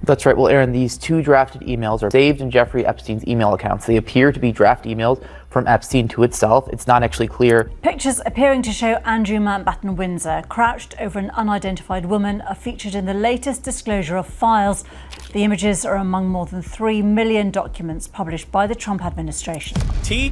That's right. Well, Aaron, these two drafted emails are saved in Jeffrey Epstein's email accounts. They appear to be draft emails from Epstein to itself. It's not actually clear. Pictures appearing to show Andrew Mountbatten Windsor crouched over an unidentified woman are featured in the latest disclosure of files. The images are among more than 3 million documents published by the Trump administration.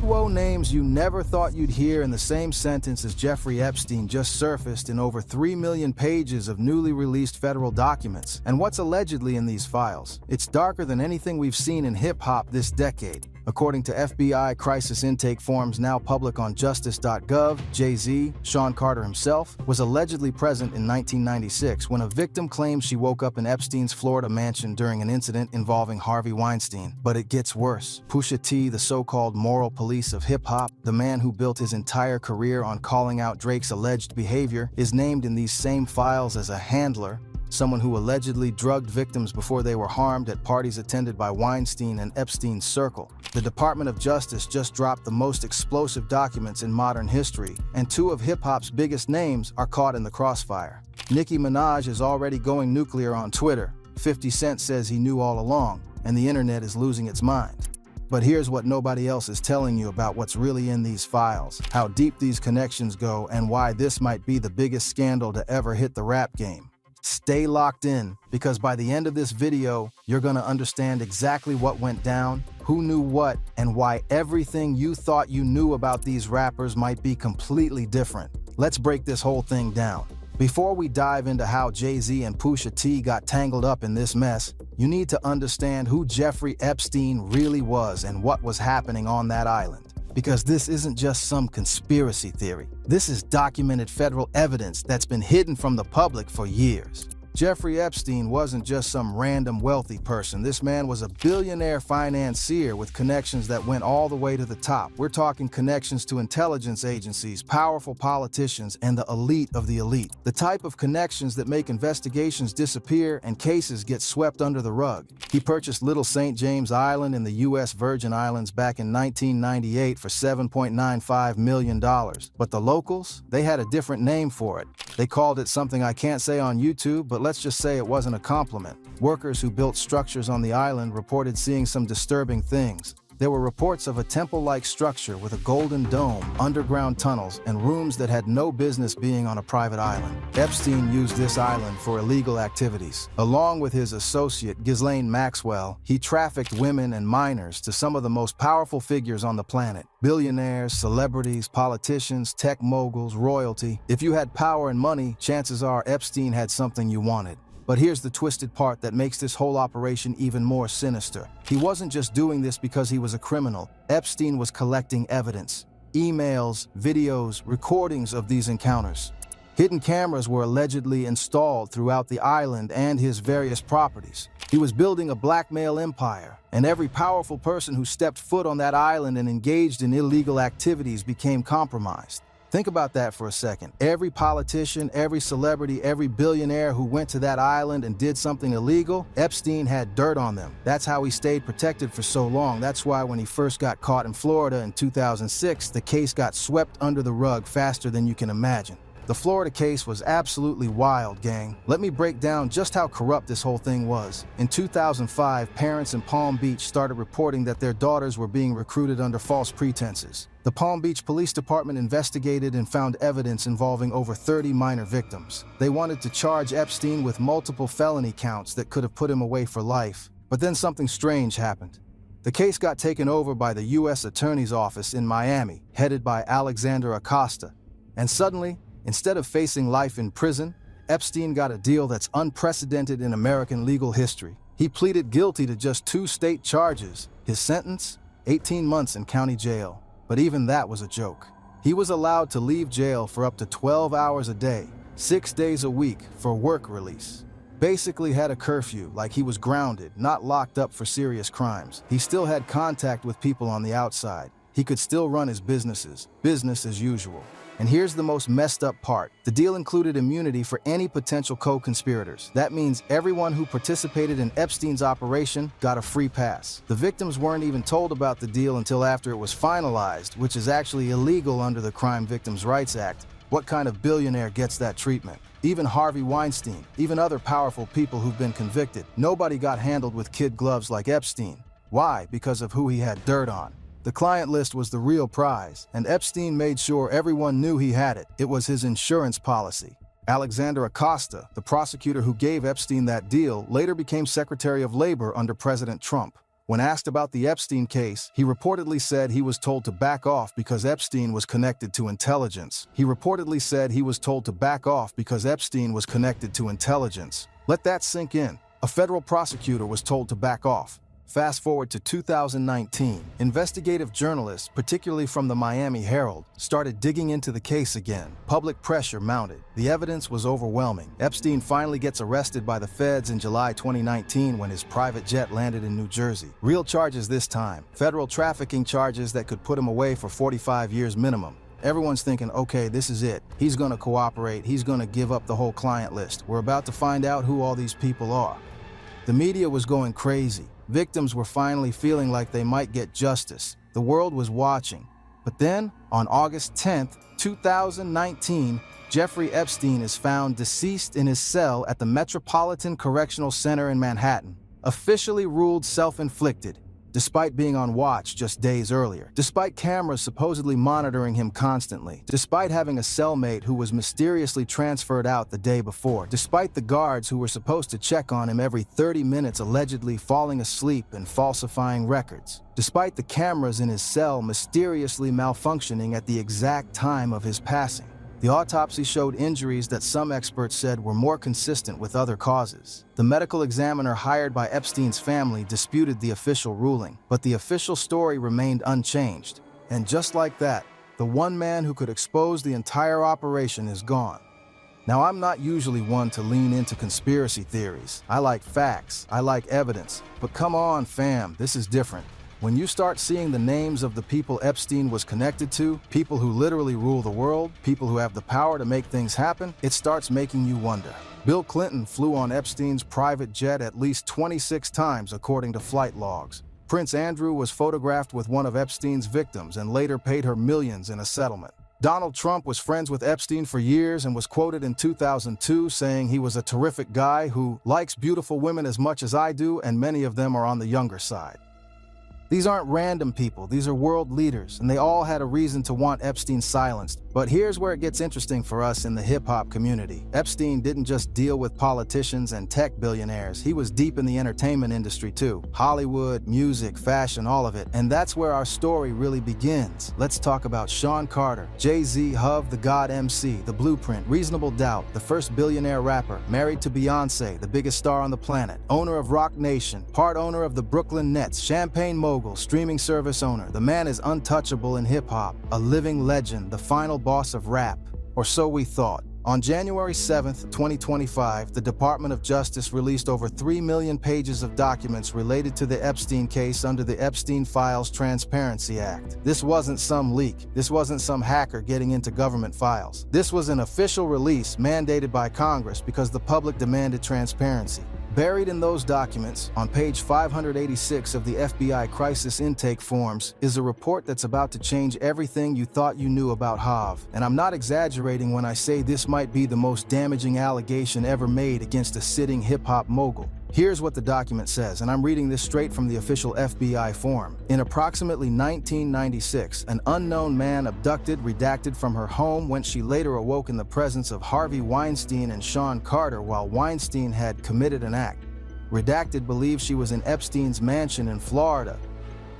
Whoa, names you never thought you'd hear in the same sentence as Jeffrey Epstein just surfaced in over 3 million pages of newly released federal documents. And what's allegedly in these files? It's darker than anything we've seen in hip-hop this decade. According to FBI crisis intake forms now public on justice.gov, Jay-Z, Sean Carter himself, was allegedly present in 1996 when a victim claims she woke up in Epstein's Florida mansion during an incident involving Harvey Weinstein. But it gets worse. Pusha T, the so-called moral police of hip-hop, the man who built his entire career on calling out Drake's alleged behavior, is named in these same files as a handler, someone who allegedly drugged victims before they were harmed at parties attended by Weinstein and Epstein's circle. The Department of Justice just dropped the most explosive documents in modern history, and two of hip-hop's biggest names are caught in the crossfire. Nicki Minaj is already going nuclear on Twitter. 50 Cent says he knew all along, and the internet is losing its mind. But here's what nobody else is telling you about what's really in these files, how deep these connections go, and why this might be the biggest scandal to ever hit the rap game. Stay locked in, because by the end of this video, you're gonna understand exactly what went down, who knew what, and why everything you thought you knew about these rappers might be completely different. Let's break this whole thing down. Before we dive into how Jay-Z and Pusha T got tangled up in this mess, you need to understand who Jeffrey Epstein really was and what was happening on that island. Because this isn't just some conspiracy theory. This is documented federal evidence that's been hidden from the public for years. Jeffrey Epstein wasn't just some random wealthy person. This man was a billionaire financier with connections that went all the way to the top. We're talking connections to intelligence agencies, powerful politicians, and the elite of the elite. The type of connections that make investigations disappear and cases get swept under the rug. He purchased Little St. James Island in the U.S. Virgin Islands back in 1998 for $7.95 million. But the locals, they had a different name for it. They called it something I can't say on YouTube, but let's just say it wasn't a compliment. Workers who built structures on the island reported seeing some disturbing things. There were reports of a temple-like structure with a golden dome, underground tunnels, and rooms that had no business being on a private island. Epstein used this island for illegal activities. Along with his associate, Ghislaine Maxwell, he trafficked women and minors to some of the most powerful figures on the planet. Billionaires, celebrities, politicians, tech moguls, royalty. If you had power and money, chances are Epstein had something you wanted. But here's the twisted part that makes this whole operation even more sinister. He wasn't just doing this because he was a criminal. Epstein was collecting evidence. Emails, videos, recordings of these encounters. Hidden cameras were allegedly installed throughout the island and his various properties. He was building a blackmail empire, and every powerful person who stepped foot on that island and engaged in illegal activities became compromised. Think about that for a second. Every politician, every celebrity, every billionaire who went to that island and did something illegal, Epstein had dirt on them. That's how he stayed protected for so long. That's why when he first got caught in Florida in 2006, the case got swept under the rug faster than you can imagine. The Florida case was absolutely wild, gang. Let me break down just how corrupt this whole thing was. In 2005, parents in Palm Beach started reporting that their daughters were being recruited under false pretenses. The Palm Beach Police Department investigated and found evidence involving over 30 minor victims. They wanted to charge Epstein with multiple felony counts that could have put him away for life. But then something strange happened. The case got taken over by the U.S. Attorney's Office in Miami, headed by Alexander Acosta. And suddenly, instead of facing life in prison, Epstein got a deal that's unprecedented in American legal history. He pleaded guilty to just 2 state charges. His sentence? 18 months in county jail. But even that was a joke. He was allowed to leave jail for up to 12 hours a day, 6 days a week for work release. Basically had a curfew, like he was grounded, not locked up for serious crimes. He still had contact with people on the outside. He could still run his businesses, business as usual. And here's the most messed up part. The deal included immunity for any potential co-conspirators. That means everyone who participated in Epstein's operation got a free pass. The victims weren't even told about the deal until after it was finalized, which is actually illegal under the Crime Victims' Rights Act. What kind of billionaire gets that treatment? Even Harvey Weinstein, even other powerful people who've been convicted, nobody got handled with kid gloves like Epstein. Why? Because of who he had dirt on. The client list was the real prize, and Epstein made sure everyone knew he had it. It was his insurance policy. Alexander Acosta, the prosecutor who gave Epstein that deal, later became Secretary of Labor under President Trump. When asked about the Epstein case, he reportedly said he was told to back off because Epstein was connected to intelligence. Let that sink in. A federal prosecutor was told to back off. Fast forward to 2019, investigative journalists, particularly from the Miami Herald, started digging into the case again. Public pressure mounted. The evidence was overwhelming. Epstein finally gets arrested by the feds in July 2019 when his private jet landed in New Jersey. Real charges this time. Federal trafficking charges that could put him away for 45 years minimum. Everyone's thinking, okay, this is it. He's gonna cooperate. He's gonna give up the whole client list. We're about to find out who all these people are. The media was going crazy. Victims were finally feeling like they might get justice. The world was watching. But then, on August 10th, 2019, Jeffrey Epstein is found deceased in his cell at the Metropolitan Correctional Center in Manhattan, officially ruled self-inflicted, despite being on watch just days earlier, despite cameras supposedly monitoring him constantly, despite having a cellmate who was mysteriously transferred out the day before, despite the guards who were supposed to check on him every 30 minutes allegedly falling asleep and falsifying records, despite the cameras in his cell mysteriously malfunctioning at the exact time of his passing. The autopsy showed injuries that some experts said were more consistent with other causes. The medical examiner hired by Epstein's family disputed the official ruling, but the official story remained unchanged. And just like that, the one man who could expose the entire operation is gone. Now, I'm not usually one to lean into conspiracy theories. I like facts, I like evidence. But come on, fam, this is different. When you start seeing the names of the people Epstein was connected to, people who literally rule the world, people who have the power to make things happen, it starts making you wonder. Bill Clinton flew on Epstein's private jet at least 26 times according to flight logs. Prince Andrew was photographed with one of Epstein's victims and later paid her millions in a settlement. Donald Trump was friends with Epstein for years and was quoted in 2002 saying he was a terrific guy who likes beautiful women as much as I do, and many of them are on the younger side. These aren't random people, these are world leaders, and they all had a reason to want Epstein silenced. But here's where it gets interesting for us in the hip-hop community. Epstein didn't just deal with politicians and tech billionaires, he was deep in the entertainment industry too. Hollywood, music, fashion, all of it. And that's where our story really begins. Let's talk about Sean Carter, Jay-Z, Hov, The God MC, The Blueprint, Reasonable Doubt, the first billionaire rapper, married to Beyonce, the biggest star on the planet, owner of Roc Nation, part owner of the Brooklyn Nets, Champagne mogul, streaming service owner. The man is untouchable in hip-hop, a living legend, the final boss of rap, or so we thought. On January 7th, 2025, the Department of Justice released over 3 million pages of documents related to the Epstein case under the Epstein Files Transparency Act. This wasn't some leak. This wasn't some hacker getting into government files. This was an official release mandated by Congress because the public demanded transparency. Buried in those documents, on page 586 of the FBI crisis intake forms, is a report that's about to change everything you thought you knew about Hov. And I'm not exaggerating when I say this might be the most damaging allegation ever made against a sitting hip-hop mogul. Here's what the document says, and I'm reading this straight from the official FBI form. In approximately 1996, an unknown man abducted, redacted from her home when she later awoke in the presence of Harvey Weinstein and Sean Carter while Weinstein had committed an act. Redacted believes she was in Epstein's mansion in Florida.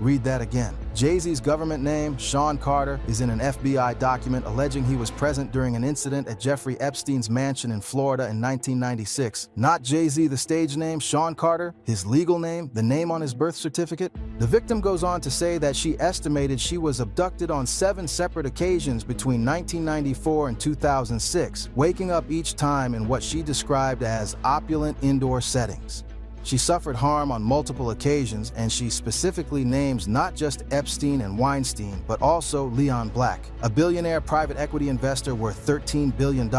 Read that again. Jay-Z's government name, Sean Carter, is in an FBI document alleging he was present during an incident at Jeffrey Epstein's mansion in Florida in 1996. Not Jay-Z, the stage name, Sean Carter, his legal name, the name on his birth certificate. The victim goes on to say that she estimated she was abducted on 7 separate occasions between 1994 and 2006, waking up each time in what she described as opulent indoor settings. She suffered harm on multiple occasions, and she specifically names not just Epstein and Weinstein, but also Leon Black, a billionaire private equity investor worth $13 billion,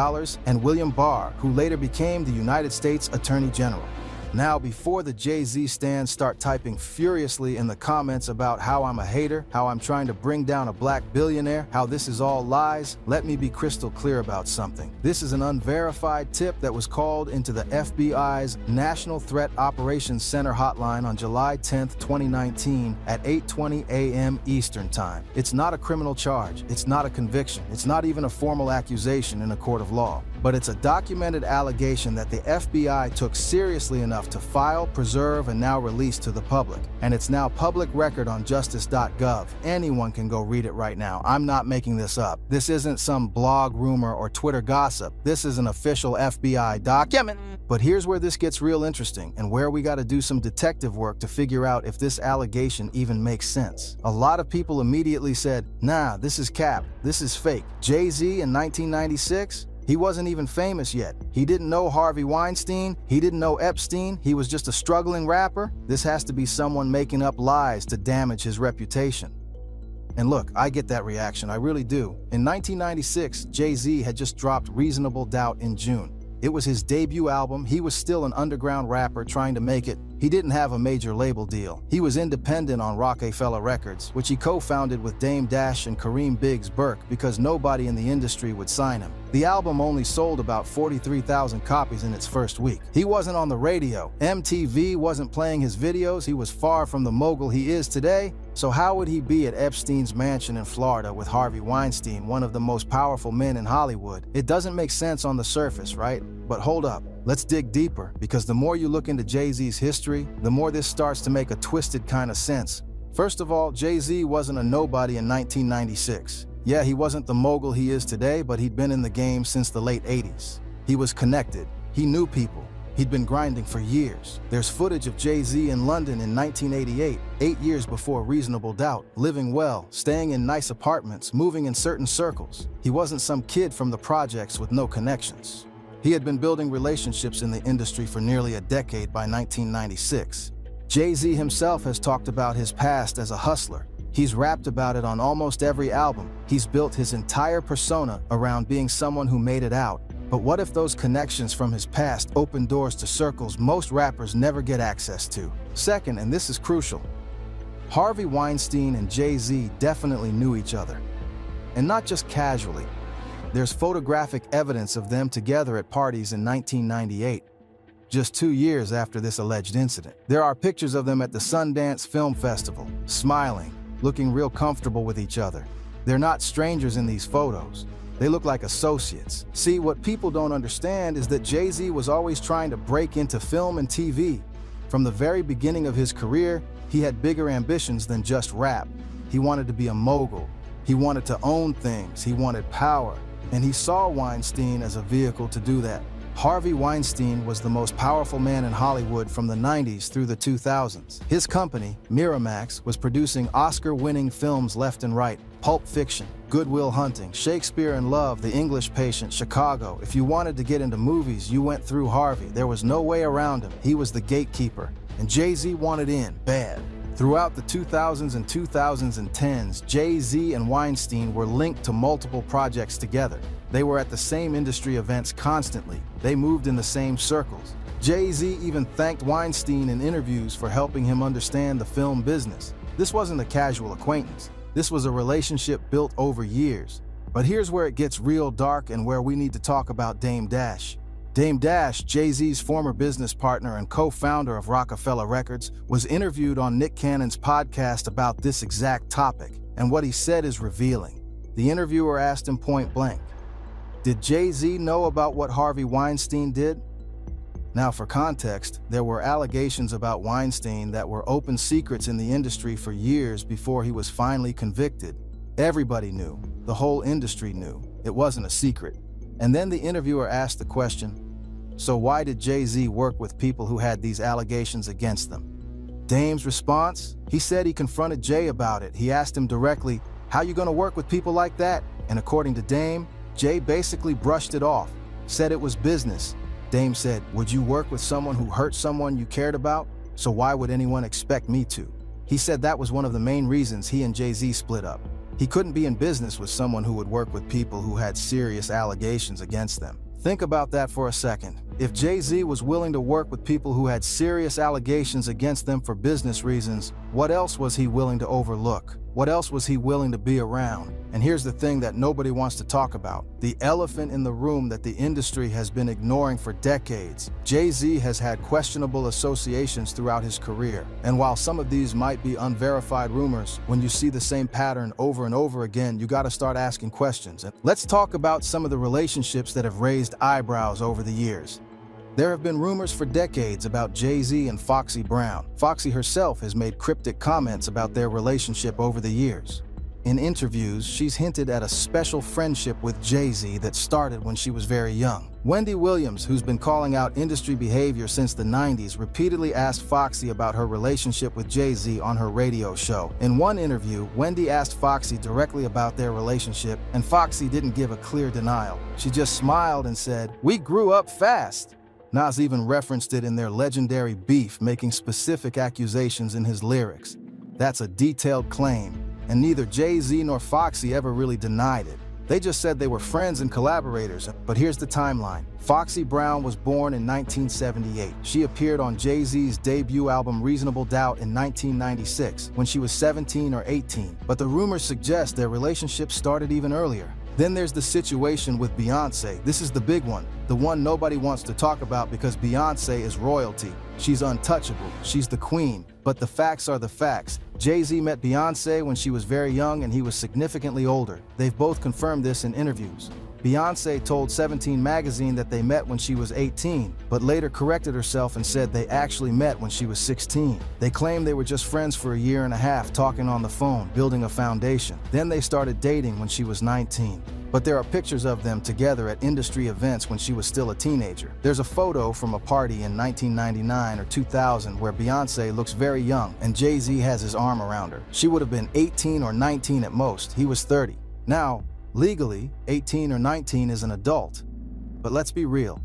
and William Barr, who later became the United States Attorney General. Now, before the Jay-Z stans start typing furiously in the comments about how I'm a hater, how I'm trying to bring down a black billionaire, how this is all lies, let me be crystal clear about something. This is an unverified tip that was called into the FBI's National Threat Operations Center hotline on July 10, 2019 at 8:20 a.m. Eastern Time. It's not a criminal charge. It's not a conviction. It's not even a formal accusation in a court of law. But it's a documented allegation that the FBI took seriously enough to file, preserve, and now release to the public. And it's now public record on justice.gov. Anyone can go read it right now. I'm not making this up. This isn't some blog rumor or Twitter gossip. This is an official FBI document. But here's where this gets real interesting and where we got to do some detective work to figure out if this allegation even makes sense. A lot of people immediately said, nah, this is cap. This is fake. Jay-Z in 1996? He wasn't even famous yet. He didn't know Harvey Weinstein. He didn't know Epstein. He was just a struggling rapper. This has to be someone making up lies to damage his reputation. And look, I get that reaction, I really do. In 1996, Jay-Z had just dropped Reasonable Doubt in June. It was his debut album. He was still an underground rapper trying to make it. He didn't have a major label deal. He was independent on Rockefeller Records, which he co-founded with Dame Dash and Kareem Biggs Burke because nobody in the industry would sign him. The album only sold about 43,000 copies in its first week. He wasn't on the radio. MTV wasn't playing his videos. He was far from the mogul he is today. So how would he be at Epstein's mansion in Florida with Harvey Weinstein, one of the most powerful men in Hollywood? It doesn't make sense on the surface, right? But hold up. Let's dig deeper, because the more you look into Jay-Z's history, the more this starts to make a twisted kind of sense. First of all, Jay-Z wasn't a nobody in 1996. Yeah, he wasn't the mogul he is today, but he'd been in the game since the late 80s. He was connected. He knew people. He'd been grinding for years. There's footage of Jay-Z in London in 1988, 8 years before Reasonable Doubt, living well, staying in nice apartments, moving in certain circles. He wasn't some kid from the projects with no connections. He had been building relationships in the industry for nearly a decade by 1996. Jay-Z himself has talked about his past as a hustler. He's rapped about it on almost every album. He's built his entire persona around being someone who made it out. But what if those connections from his past open doors to circles most rappers never get access to? Second, and this is crucial, Harvey Weinstein and Jay-Z definitely knew each other. And not just casually. There's photographic evidence of them together at parties in 1998, just 2 years after this alleged incident. There are pictures of them at the Sundance Film Festival, smiling, looking real comfortable with each other. They're not strangers in these photos. They look like associates. See, what people don't understand is that Jay-Z was always trying to break into film and TV. From the very beginning of his career, he had bigger ambitions than just rap. He wanted to be a mogul. He wanted to own things. He wanted power. And he saw Weinstein as a vehicle to do that. Harvey Weinstein was the most powerful man in Hollywood from the 90s through the 2000s. His company, Miramax, was producing Oscar-winning films left and right. Pulp Fiction, Good Will Hunting, Shakespeare in Love, The English Patient, Chicago. If you wanted to get into movies, you went through Harvey. There was no way around him. He was the gatekeeper. And Jay-Z wanted in, bad. Throughout the 2000s and 2010s, Jay-Z and Weinstein were linked to multiple projects together. They were at the same industry events constantly. They moved in the same circles. Jay-Z even thanked Weinstein in interviews for helping him understand the film business. This wasn't a casual acquaintance. This was a relationship built over years. But here's where it gets real dark and where we need to talk about Dame Dash. Dame Dash, Jay-Z's former business partner and co-founder of Rockefeller Records, was interviewed on Nick Cannon's podcast about this exact topic, and what he said is revealing. The interviewer asked him point blank, "Did Jay-Z know about what Harvey Weinstein did?" Now, for context, there were allegations about Weinstein that were open secrets in the industry for years before he was finally convicted. Everybody knew. The whole industry knew. It wasn't a secret. And then the interviewer asked the question, so why did Jay-Z work with people who had these allegations against them? Dame's response? He said he confronted Jay about it. He asked him directly, "How you gonna work with people like that?" And according to Dame, Jay basically brushed it off, said it was business. Dame said, "Would you work with someone who hurt someone you cared about? So why would anyone expect me to?" He said that was one of the main reasons he and Jay-Z split up. He couldn't be in business with someone who would work with people who had serious allegations against them. Think about that for a second. If Jay-Z was willing to work with people who had serious allegations against them for business reasons, what else was he willing to overlook? What else was he willing to be around? And here's the thing that nobody wants to talk about. The elephant in the room that the industry has been ignoring for decades. Jay-Z has had questionable associations throughout his career. And while some of these might be unverified rumors, when you see the same pattern over and over again, you gotta start asking questions. And let's talk about some of the relationships that have raised eyebrows over the years. There have been rumors for decades about Jay-Z and Foxy Brown. Foxy herself has made cryptic comments about their relationship over the years. In interviews, she's hinted at a special friendship with Jay-Z that started when she was very young. Wendy Williams, who's been calling out industry behavior since the 90s, repeatedly asked Foxy about her relationship with Jay-Z on her radio show. In one interview, Wendy asked Foxy directly about their relationship, and Foxy didn't give a clear denial. She just smiled and said, "We grew up fast." Nas even referenced it in their legendary beef, making specific accusations in his lyrics. That's a detailed claim, and neither Jay-Z nor Foxy ever really denied it. They just said they were friends and collaborators. But here's the timeline. Foxy Brown was born in 1978. She appeared on Jay-Z's debut album Reasonable Doubt in 1996, when she was 17 or 18. But the rumors suggest their relationship started even earlier. Then there's the situation with Beyoncé. This is the big one, the one nobody wants to talk about because Beyoncé is royalty. She's untouchable, she's the queen. But the facts are the facts. Jay-Z met Beyoncé when she was very young and he was significantly older. They've both confirmed this in interviews. Beyoncé told 17 magazine that they met when she was 18, but later corrected herself and said they actually met when she was 16. They claim they were just friends for a year and a half, talking on the phone, building a foundation. Then they started dating when she was 19. But there are pictures of them together at industry events when she was still a teenager. There's a photo from a party in 1999 or 2000 where Beyoncé looks very young and Jay-Z has his arm around her. She would have been 18 or 19 at most. He was 30. Now, legally, 18 or 19 is an adult. But let's be real.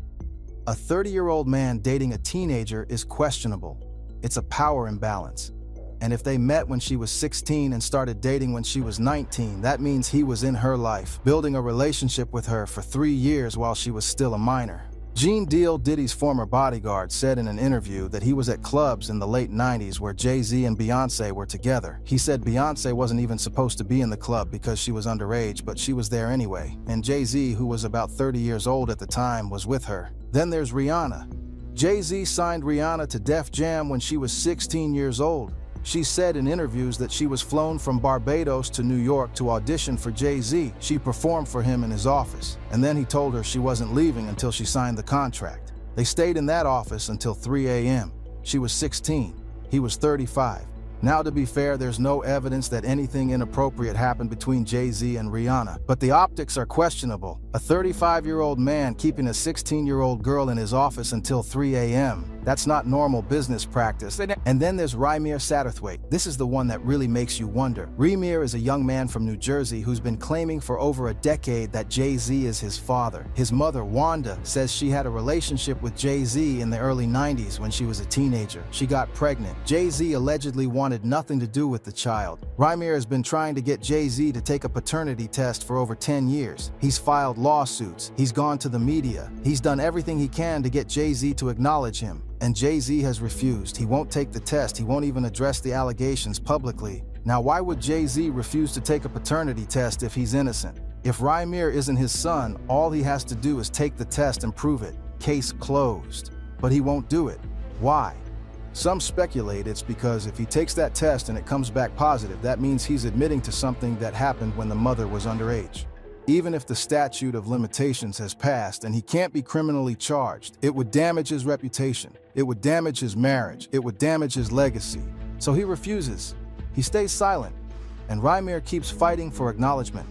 A 30-year-old man dating a teenager is questionable. It's a power imbalance. And if they met when she was 16 and started dating when she was 19, that means he was in her life, building a relationship with her for 3 years while she was still a minor. Gene Deal, Diddy's former bodyguard, said in an interview that he was at clubs in the late 90s where Jay-Z and Beyoncé were together. He said Beyoncé wasn't even supposed to be in the club because she was underage, but she was there anyway. And Jay-Z, who was about 30 years old at the time, was with her. Then there's Rihanna. Jay-Z signed Rihanna to Def Jam when she was 16 years old. She said in interviews that she was flown from Barbados to New York to audition for Jay-Z. She performed for him in his office, and then he told her she wasn't leaving until she signed the contract. They stayed in that office until 3 a.m. She was 16. He was 35. Now, to be fair, there's no evidence that anything inappropriate happened between Jay-Z and Rihanna, but the optics are questionable. A 35-year-old man keeping a 16-year-old girl in his office until 3 a.m. That's not normal business practice. And then there's Rymir Satterthwaite. This is the one that really makes you wonder. Rymir is a young man from New Jersey who's been claiming for over a decade that Jay-Z is his father. His mother, Wanda, says she had a relationship with Jay-Z in the early 90s when she was a teenager. She got pregnant. Jay-Z allegedly wanted nothing to do with the child. Rymir has been trying to get Jay-Z to take a paternity test for over 10 years. He's filed lawsuits. He's gone to the media. He's done everything he can to get Jay-Z to acknowledge him. And Jay-Z has refused. He won't take the test. He won't even address the allegations publicly. Now, why would Jay-Z refuse to take a paternity test if he's innocent? If Rymir isn't his son, all he has to do is take the test and prove it. Case closed. But he won't do it. Why? Some speculate it's because if he takes that test and it comes back positive, that means he's admitting to something that happened when the mother was underage. Even if the statute of limitations has passed and he can't be criminally charged, it would damage his reputation. It would damage his marriage. It would damage his legacy. So he refuses. He stays silent. And Rymir keeps fighting for acknowledgement.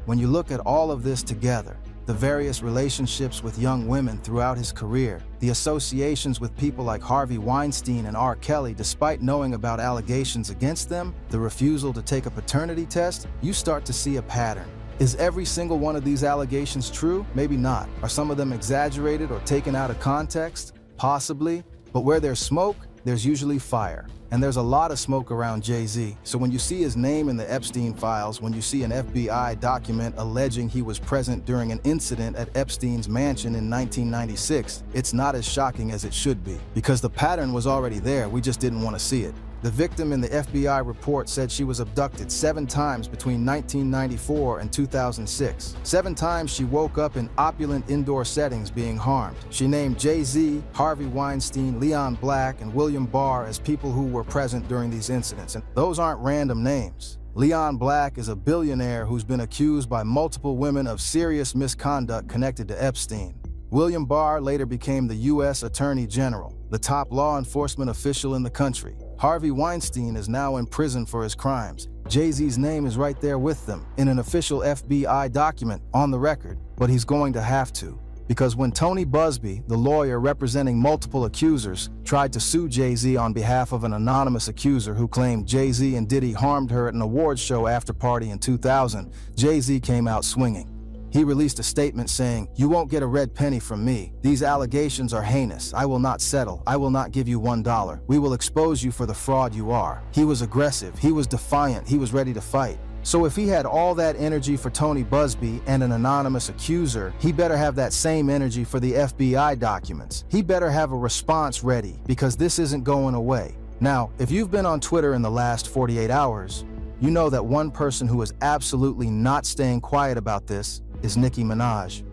When you look at all of this together, the various relationships with young women throughout his career, the associations with people like Harvey Weinstein and R. Kelly despite knowing about allegations against them, the refusal to take a paternity test, you start to see a pattern. Is every single one of these allegations true? Maybe not. Are some of them exaggerated or taken out of context? Possibly. But where there's smoke, there's usually fire. And there's a lot of smoke around Jay-Z. So when you see his name in the Epstein files, when you see an FBI document alleging he was present during an incident at Epstein's mansion in 1996, it's not as shocking as it should be, because the pattern was already there, we just didn't want to see it. The victim in the FBI report said she was abducted 7 times between 1994 and 2006. 7 times she woke up in opulent indoor settings being harmed. She named Jay-Z, Harvey Weinstein, Leon Black, and William Barr as people who were present during these incidents, and those aren't random names. Leon Black is a billionaire who's been accused by multiple women of serious misconduct connected to Epstein. William Barr later became the U.S. Attorney General, the top law enforcement official in the country. Harvey Weinstein is now in prison for his crimes. Jay-Z's name is right there with them, in an official FBI document, on the record, but he's going to have to. Because when Tony Busby, the lawyer representing multiple accusers, tried to sue Jay-Z on behalf of an anonymous accuser who claimed Jay-Z and Diddy harmed her at an awards show after party in 2000, Jay-Z came out swinging. He released a statement saying, "You won't get a red penny from me. These allegations are heinous. I will not settle. I will not give you $1. We will expose you for the fraud you are." He was aggressive. He was defiant. He was ready to fight. So if he had all that energy for Tony Busby and an anonymous accuser, he better have that same energy for the FBI documents. He better have a response ready, because this isn't going away. Now, if you've been on Twitter in the last 48 hours, you know that one person who is absolutely not staying quiet about this is Nicki Minaj.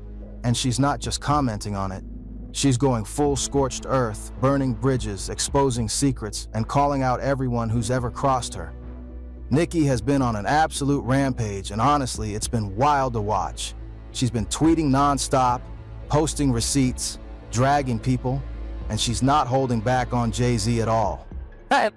And she's not just commenting on it. She's going full scorched earth, burning bridges, exposing secrets, and calling out everyone who's ever crossed her. Nicki has been on an absolute rampage, and honestly, it's been wild to watch. She's been tweeting nonstop, posting receipts, dragging people, and she's not holding back on Jay-Z at all.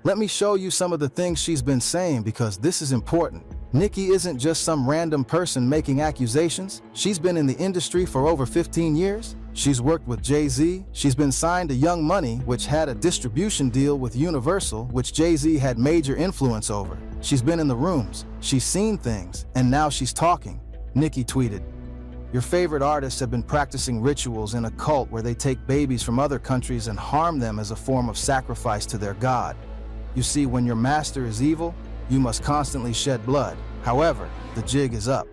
Let me show you some of the things she's been saying, because this is important. Nicki isn't just some random person making accusations. She's been in the industry for over 15 years. She's worked with Jay-Z. She's been signed to Young Money, which had a distribution deal with Universal, which Jay-Z had major influence over. She's been in the rooms. She's seen things, and now she's talking. Nicki tweeted, "Your favorite artists have been practicing rituals in a cult where they take babies from other countries and harm them as a form of sacrifice to their god. You see, when your master is evil, you must constantly shed blood. However, the jig is up."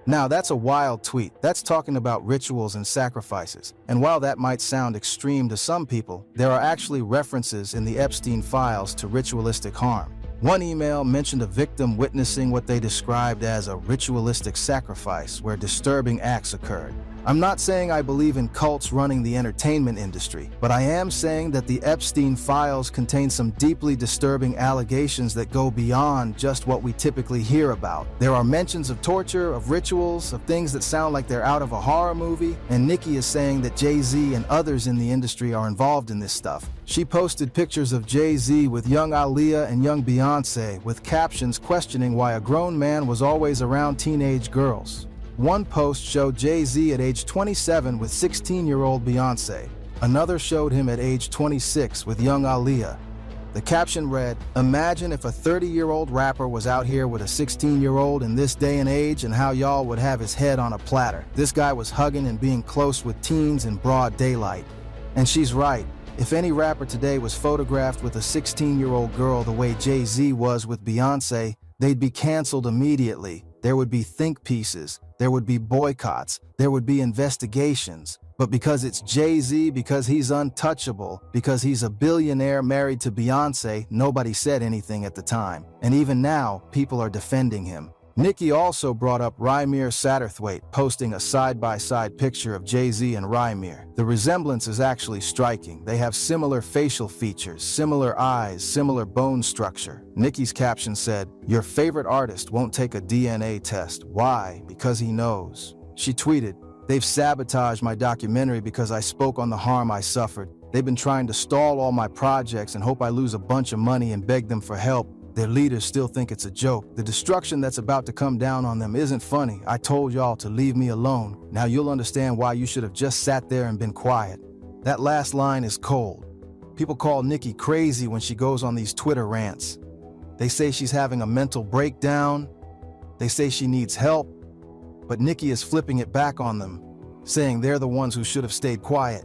Now, that's a wild tweet. That's talking about rituals and sacrifices. And while that might sound extreme to some people, there are actually references in the Epstein files to ritualistic harm. One email mentioned a victim witnessing what they described as a ritualistic sacrifice where disturbing acts occurred. I'm not saying I believe in cults running the entertainment industry, but I am saying that the Epstein files contain some deeply disturbing allegations that go beyond just what we typically hear about. There are mentions of torture, of rituals, of things that sound like they're out of a horror movie, and Nicki is saying that Jay-Z and others in the industry are involved in this stuff. She posted pictures of Jay-Z with young Aaliyah and young Beyonce, with captions questioning why a grown man was always around teenage girls. One post showed Jay-Z at age 27 with 16-year-old Beyonce. Another showed him at age 26 with young Aaliyah. The caption read, "Imagine if a 30-year-old rapper was out here with a 16-year-old in this day and age, and how y'all would have his head on a platter. This guy was hugging and being close with teens in broad daylight." And she's right. If any rapper today was photographed with a 16-year-old girl the way Jay-Z was with Beyonce, they'd be canceled immediately. There would be think pieces. There would be boycotts. There would be investigations. But because it's Jay-Z, because he's untouchable, because he's a billionaire married to Beyonce, nobody said anything at the time. And even now, people are defending him. Nicki also brought up Rymir Satterthwaite, posting a side-by-side picture of Jay-Z and Rymir. The resemblance is actually striking. They have similar facial features, similar eyes, similar bone structure. Nicki's caption said, "Your favorite artist won't take a DNA test. Why? Because he knows." She tweeted, "They've sabotaged my documentary because I spoke on the harm I suffered. They've been trying to stall all my projects and hope I lose a bunch of money and beg them for help. Their leaders still think it's a joke. The destruction that's about to come down on them isn't funny. I told y'all to leave me alone. Now you'll understand why you should have just sat there and been quiet." That last line is cold. People call Nicki crazy when she goes on these Twitter rants. They say she's having a mental breakdown. They say she needs help. But Nicki is flipping it back on them, saying they're the ones who should have stayed quiet.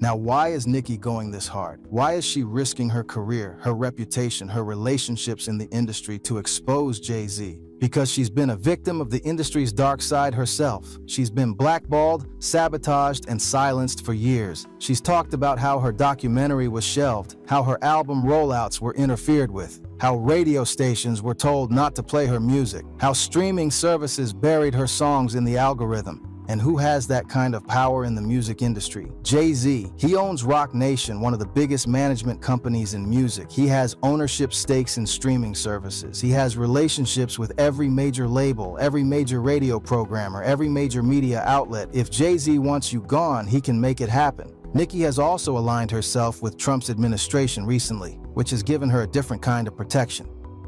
Now, why is Nicki going this hard? Why is she risking her career, her reputation, her relationships in the industry to expose Jay-Z? Because she's been a victim of the industry's dark side herself. She's been blackballed, sabotaged, and silenced for years. She's talked about how her documentary was shelved, how her album rollouts were interfered with, how radio stations were told not to play her music, how streaming services buried her songs in the algorithm. And who has that kind of power in the music industry? Jay-Z. He owns Roc Nation, one of the biggest management companies in music. He has ownership stakes in streaming services. He has relationships with every major label, every major radio programmer, every major media outlet. If Jay-Z wants you gone, he can make it happen. Nicki has also aligned herself with Trump's administration recently, which has given her a different kind of protection.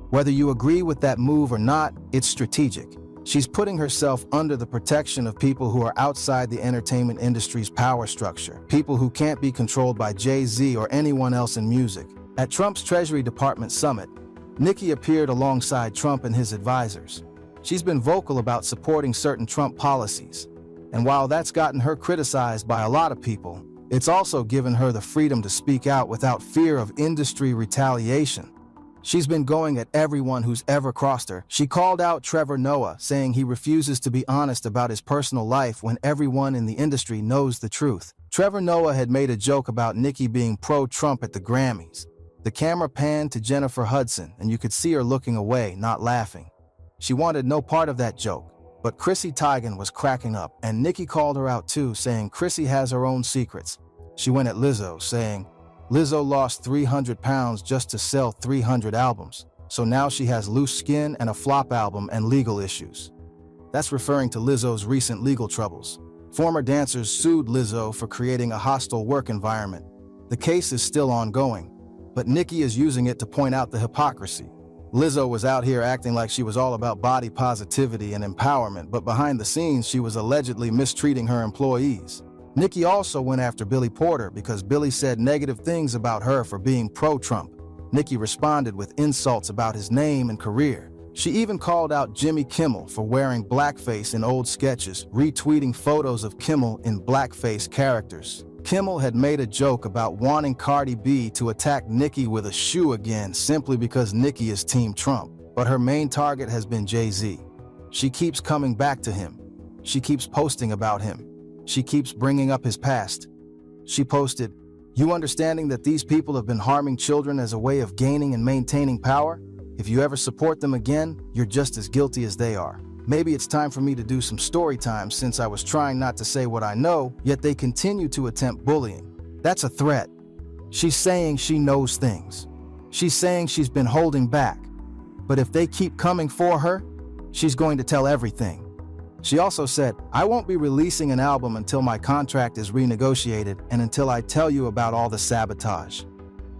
Whether you agree with that move or not, it's strategic. She's putting herself under the protection of people who are outside the entertainment industry's power structure, people who can't be controlled by Jay-Z or anyone else in music. At Trump's Treasury Department summit, Nicki appeared alongside Trump and his advisors. She's been vocal about supporting certain Trump policies. And while that's gotten her criticized by a lot of people, it's also given her the freedom to speak out without fear of industry retaliation. She's been going at everyone who's ever crossed her. She called out Trevor Noah, saying he refuses to be honest about his personal life when everyone in the industry knows the truth. Trevor Noah had made a joke about Nicki being pro-Trump at the Grammys. The camera panned to Jennifer Hudson, and you could see her looking away, not laughing. She wanted no part of that joke, but Chrissy Teigen was cracking up, and Nicki called her out too, saying Chrissy has her own secrets. She went at Lizzo, saying, Lizzo lost 300 pounds just to sell 300 albums, so now she has loose skin and a flop album and legal issues. That's referring to Lizzo's recent legal troubles. Former dancers sued Lizzo for creating a hostile work environment. The case is still ongoing, but Nicki is using it to point out the hypocrisy. Lizzo was out here acting like she was all about body positivity and empowerment, but behind the scenes she was allegedly mistreating her employees. Nicki also went after Billy Porter because Billy said negative things about her for being pro-Trump. Nicki responded with insults about his name and career. She even called out Jimmy Kimmel for wearing blackface in old sketches, retweeting photos of Kimmel in blackface characters. Kimmel had made a joke about wanting Cardi B to attack Nicki with a shoe again simply because Nicki is Team Trump. But her main target has been Jay-Z. She keeps coming back to him. She keeps posting about him. She keeps bringing up his past. She posted, "You understanding that these people have been harming children as a way of gaining and maintaining power? If you ever support them again, you're just as guilty as they are. Maybe it's time for me to do some story time since I was trying not to say what I know, yet they continue to attempt bullying." That's a threat. She's saying she knows things. She's saying she's been holding back. But if they keep coming for her, she's going to tell everything. She also said, "I won't be releasing an album until my contract is renegotiated and until I tell you about all the sabotage."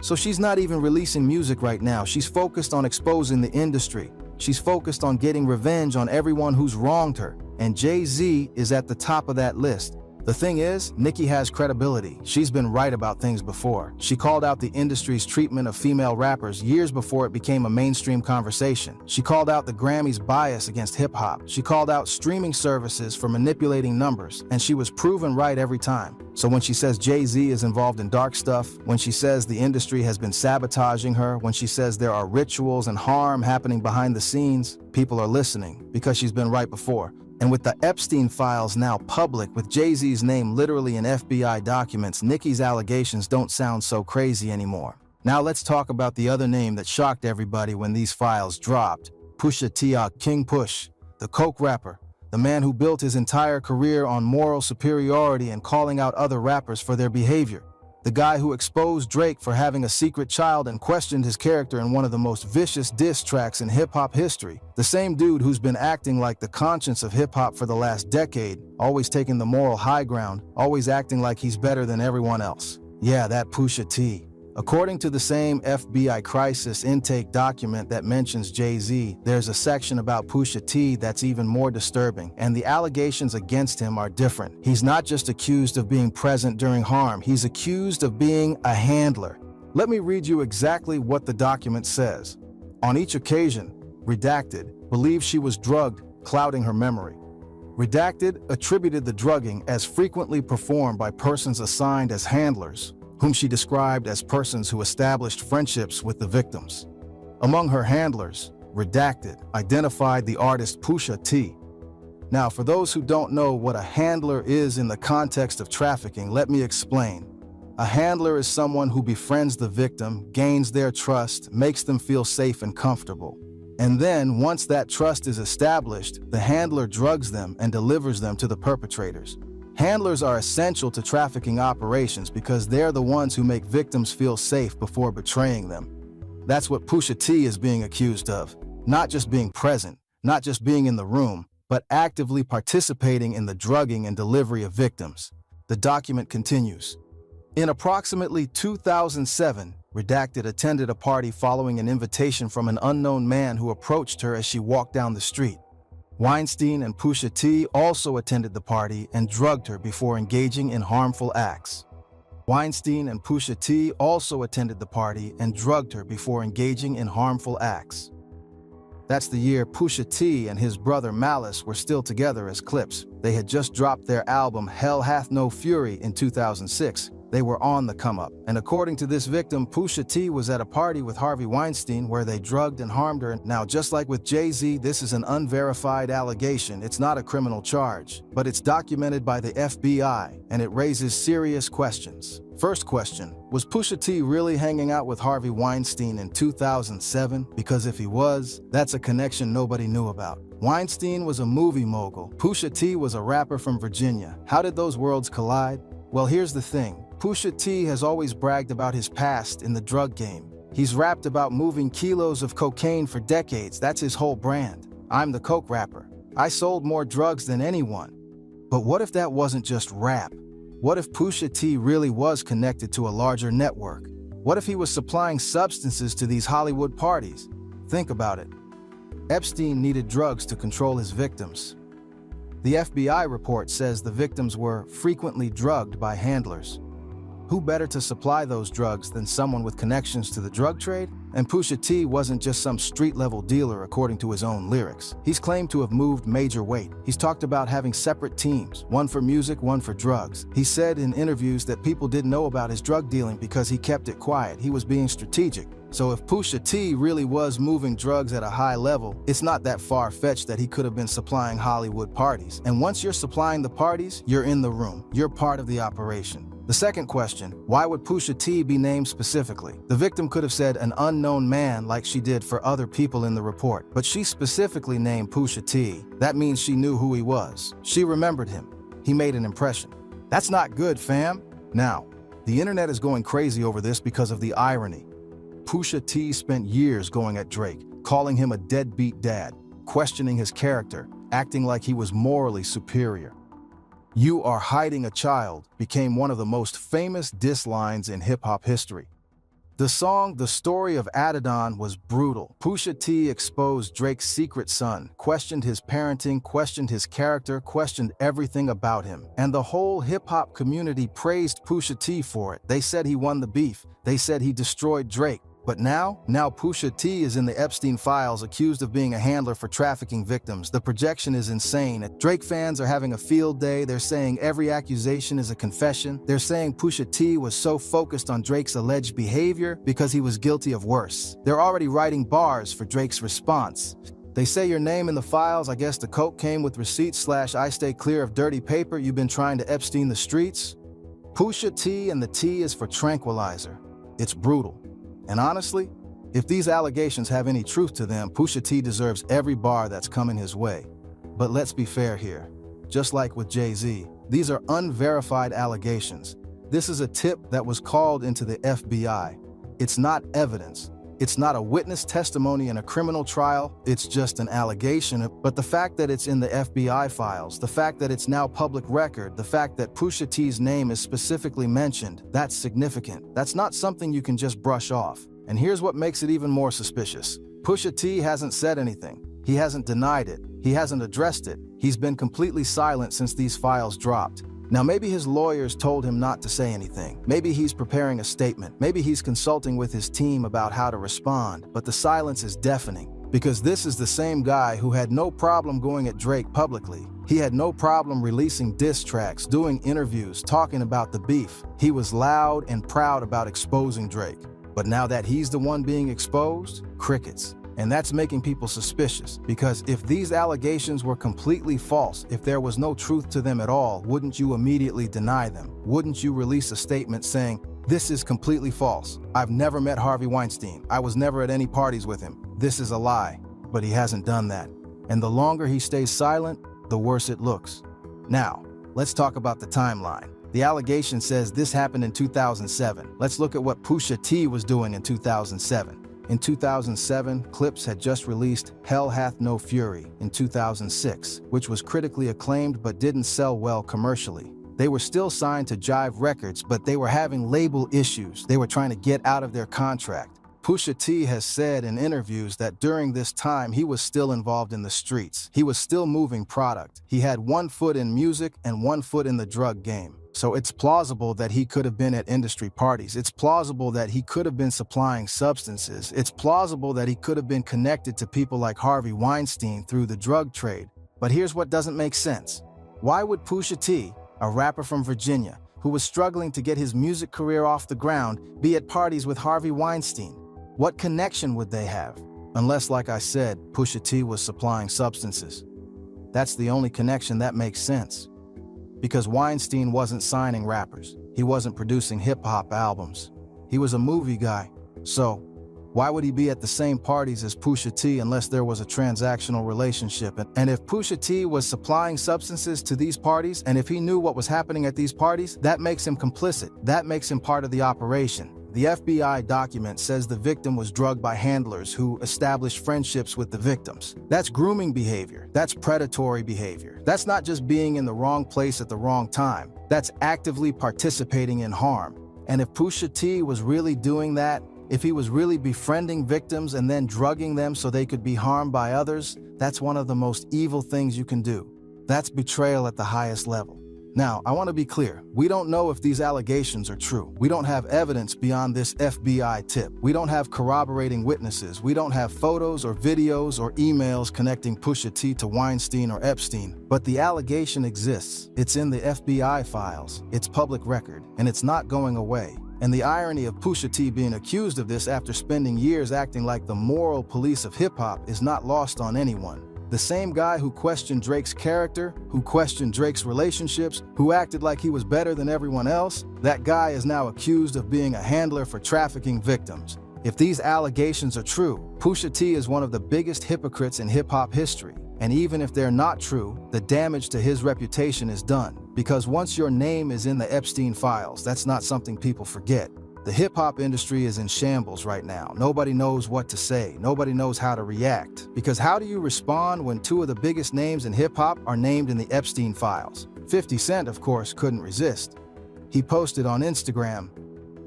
So she's not even releasing music right now. She's focused on exposing the industry. She's focused on getting revenge on everyone who's wronged her. And Jay-Z is at the top of that list. The thing is, Nicki has credibility. She's been right about things before. She called out the industry's treatment of female rappers years before it became a mainstream conversation. She called out the Grammys' bias against hip-hop. She called out streaming services for manipulating numbers, and she was proven right every time. So when she says Jay-Z is involved in dark stuff, when she says the industry has been sabotaging her, when she says there are rituals and harm happening behind the scenes, people are listening because she's been right before. And with the Epstein files now public, with Jay-Z's name literally in FBI documents, Nicki's allegations don't sound so crazy anymore. Now let's talk about the other name that shocked everybody when these files dropped. Pusha T, King Push, the coke rapper, the man who built his entire career on moral superiority and calling out other rappers for their behavior. The guy who exposed Drake for having a secret child and questioned his character in one of the most vicious diss tracks in hip-hop history. The same dude who's been acting like the conscience of hip-hop for the last decade, always taking the moral high ground, always acting like he's better than everyone else. Yeah, that Pusha T. According to the same FBI crisis intake document that mentions Jay-Z, there's a section about Pusha T that's even more disturbing, and the allegations against him are different. He's not just accused of being present during harm, he's accused of being a handler. Let me read you exactly what the document says. On each occasion, redacted, believes she was drugged, clouding her memory. Redacted attributed the drugging as frequently performed by persons assigned as handlers, whom she described as persons who established friendships with the victims. Among her handlers, Redacted identified the artist Pusha T. Now, for those who don't know what a handler is in the context of trafficking, let me explain. A handler is someone who befriends the victim, gains their trust, makes them feel safe and comfortable. And then, once that trust is established, the handler drugs them and delivers them to the perpetrators. Handlers are essential to trafficking operations because they're the ones who make victims feel safe before betraying them. That's what Pusha T is being accused of. Not just being present, not just being in the room, but actively participating in the drugging and delivery of victims. The document continues. In approximately 2007, Redacted attended a party following an invitation from an unknown man who approached her as she walked down the street. Weinstein and Pusha T also attended the party and drugged her before engaging in harmful acts. Weinstein and Pusha T also attended the party and drugged her before engaging in harmful acts. That's the year Pusha T and his brother Malice were still together as Clips. They had just dropped their album Hell Hath No Fury in 2006. They were on the come-up, and according to this victim, Pusha T was at a party with Harvey Weinstein where they drugged and harmed her. Now, just like with Jay-Z, this is an unverified allegation. It's not a criminal charge, but it's documented by the FBI, and it raises serious questions. First question, was Pusha T really hanging out with Harvey Weinstein in 2007? Because if he was, that's a connection nobody knew about. Weinstein was a movie mogul. Pusha T was a rapper from Virginia. How did those worlds collide? Well, here's the thing. Pusha T has always bragged about his past in the drug game. He's rapped about moving kilos of cocaine for decades. That's his whole brand. I'm the coke rapper. I sold more drugs than anyone. But what if that wasn't just rap? What if Pusha T really was connected to a larger network? What if he was supplying substances to these Hollywood parties? Think about it. Epstein needed drugs to control his victims. The FBI report says the victims were frequently drugged by handlers. Who better to supply those drugs than someone with connections to the drug trade? And Pusha T wasn't just some street-level dealer according to his own lyrics. He's claimed to have moved major weight. He's talked about having separate teams, one for music, one for drugs. He said in interviews that people didn't know about his drug dealing because he kept it quiet. He was being strategic. So if Pusha T really was moving drugs at a high level, it's not that far-fetched that he could have been supplying Hollywood parties. And once you're supplying the parties, you're in the room. You're part of the operation. The second question, why would Pusha T be named specifically? The victim could have said an unknown man like she did for other people in the report, but she specifically named Pusha T. That means she knew who he was. She remembered him. He made an impression. That's not good, fam. Now, the internet is going crazy over this because of the irony. Pusha T spent years going at Drake, calling him a deadbeat dad, questioning his character, acting like he was morally superior. "You are hiding a child" became one of the most famous diss lines in hip-hop history. The song The Story of Adidon was brutal. Pusha T exposed Drake's secret son, questioned his parenting, questioned his character, questioned everything about him. And the whole hip-hop community praised Pusha T for it. They said he won the beef. They said he destroyed Drake. But now Pusha T is in the Epstein files accused of being a handler for trafficking victims. The projection is insane. Drake fans are having a field day. They're saying every accusation is a confession. They're saying Pusha T was so focused on Drake's alleged behavior because he was guilty of worse. They're already writing bars for Drake's response. They say your name in the files. I guess the coke came with receipts / I stay clear of dirty paper. You've been trying to Epstein the streets. Pusha T, and the T is for tranquilizer. It's brutal. And honestly, if these allegations have any truth to them, Pusha T deserves every bar that's coming his way. But let's be fair here. Just like with Jay-Z, these are unverified allegations. This is a tip that was called into the FBI. It's not evidence. It's not a witness testimony in a criminal trial. It's just an allegation. But the fact that it's in the FBI files, the fact that it's now public record, the fact that Pusha T's name is specifically mentioned, that's significant. That's not something you can just brush off. And here's what makes it even more suspicious. Pusha T hasn't said anything. He hasn't denied it. He hasn't addressed it. He's been completely silent since these files dropped. Now, maybe his lawyers told him not to say anything. Maybe he's preparing a statement. Maybe he's consulting with his team about how to respond. But the silence is deafening, because this is the same guy who had no problem going at Drake publicly. He had no problem releasing diss tracks, doing interviews, talking about the beef. He was loud and proud about exposing Drake. But now that he's the one being exposed, crickets. And that's making people suspicious, because if these allegations were completely false, if there was no truth to them at all, wouldn't you immediately deny them? Wouldn't you release a statement saying, "This is completely false. I've never met Harvey Weinstein. I was never at any parties with him. This is a lie." But he hasn't done that. And the longer he stays silent, the worse it looks. Now, let's talk about the timeline. The allegation says this happened in 2007. Let's look at what Pusha T was doing in 2007. In 2007, Clips had just released Hell Hath No Fury in 2006, which was critically acclaimed but didn't sell well commercially. They were still signed to Jive Records, but they were having label issues. They were trying to get out of their contract. Pusha T has said in interviews that during this time he was still involved in the streets. He was still moving product. He had one foot in music and one foot in the drug game. So it's plausible that he could have been at industry parties. It's plausible that he could have been supplying substances. It's plausible that he could have been connected to people like Harvey Weinstein through the drug trade. But here's what doesn't make sense. Why would Pusha T, a rapper from Virginia, who was struggling to get his music career off the ground, be at parties with Harvey Weinstein? What connection would they have? Unless, like I said, Pusha T was supplying substances. That's the only connection that makes sense. Because Weinstein wasn't signing rappers. He wasn't producing hip-hop albums. He was a movie guy. So, why would he be at the same parties as Pusha T unless there was a transactional relationship? And if Pusha T was supplying substances to these parties, and if he knew what was happening at these parties, that makes him complicit. That makes him part of the operation. The FBI document says the victim was drugged by handlers who established friendships with the victims. That's grooming behavior. That's predatory behavior. That's not just being in the wrong place at the wrong time. That's actively participating in harm. And if Pusha T was really doing that, if he was really befriending victims and then drugging them so they could be harmed by others, that's one of the most evil things you can do. That's betrayal at the highest level. Now, I want to be clear. We don't know if these allegations are true. We don't have evidence beyond this FBI tip. We don't have corroborating witnesses. We don't have photos or videos or emails connecting Pusha T to Weinstein or Epstein. But the allegation exists. It's in the FBI files. It's public record, and it's not going away. And the irony of Pusha T being accused of this after spending years acting like the moral police of hip-hop is not lost on anyone. The same guy who questioned Drake's character, who questioned Drake's relationships, who acted like he was better than everyone else, that guy is now accused of being a handler for trafficking victims. If these allegations are true, Pusha T is one of the biggest hypocrites in hip-hop history. And even if they're not true, the damage to his reputation is done. Because once your name is in the Epstein files, that's not something people forget. The hip-hop industry is in shambles right now. Nobody knows what to say. Nobody knows how to react. Because how do you respond when two of the biggest names in hip-hop are named in the Epstein files? 50 Cent, of course, couldn't resist. He posted on Instagram,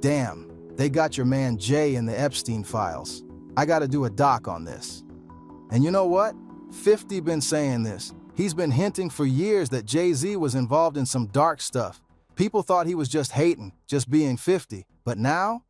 "Damn, they got your man Jay in the Epstein files. I gotta do a doc on this." And you know what? 50 been saying this. He's been hinting for years that Jay-Z was involved in some dark stuff. People thought he was just hating, just being 50. But now